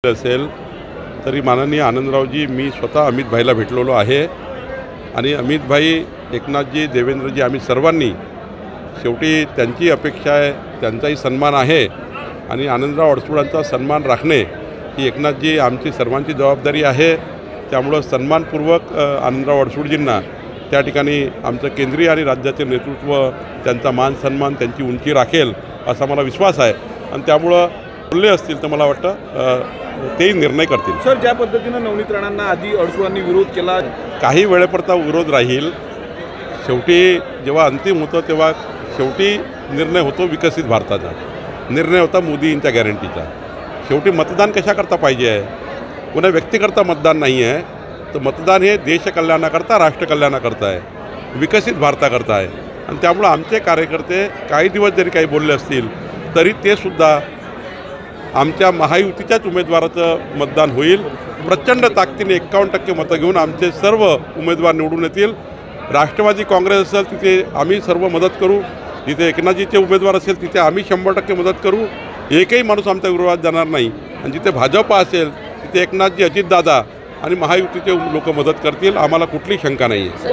असेल तरी माननीय आनंदरावजी मी स्वतः अमित भाईला भेटलेलो आहे आणि अमित भाई एकनाथजी देवेंद्रजी आम्ही सर्वांनी शेवटी त्यांची अपेक्षा आहे, त्यांचाही सन्मान आहे आणि आनंदराव अडसूळांचा सन्मान राखणे ही एकनाथजी आमची सर्वांची जबाबदारी आहे। त्यामुळे सन्मानपूर्वक आनंदराव अडसूळजींना त्या ठिकाणी आमचं केंद्रीय आणि राज्याचे नेतृत्व त्यांचा मान सन्मान त्यांची उंची राखेल असा मला विश्वास आहे आणि त्यामुळे बोलले असतील तर मला वाटतं तेही निर्णय करतील। सर, ज्या पद्धतीने नवनीत राणांना आधी अडसूळांनी विरोध केला, काही वेळेपुरता विरोध राहील, शेवटी जेव्हा अंतिम होतं तेव्हा शेवटी निर्णय होतो विकसित भारताचा, निर्णय होता मोदींच्या गॅरंटीचा। शेवटी मतदान कशाकरता पाहिजे आहे, कोणा व्यक्तिकरता मतदान नाही आहे, तर मतदान हे देशकल्याणाकरता राष्ट्रकल्याणाकरता आहे, विकसित भारताकरता आहे आणि त्यामुळे आमचे कार्यकर्ते काही दिवस जरी काही बोलले असतील तरी ते सुद्धा आमच्या महायुतीच्याच उमेदवाराचं मतदान होईल। प्रचंड ताकदीने 51% मतं घेऊन आमचे सर्व उमेदवार निवडून येतील। राष्ट्रवादी काँग्रेस असेल तिथे आम्ही सर्व मदत करू, जिथे एकनाथजीचे उमेदवार असेल तिथे आम्ही 100% मदत करू, एकही माणूस आमच्या विरोधात जाणार नाही आणि जिथे भाजप असेल तिथे एकनाथजी, अजितदादा आणि महायुतीचे लोक मदत करतील, आम्हाला कुठली शंका नाही आहे।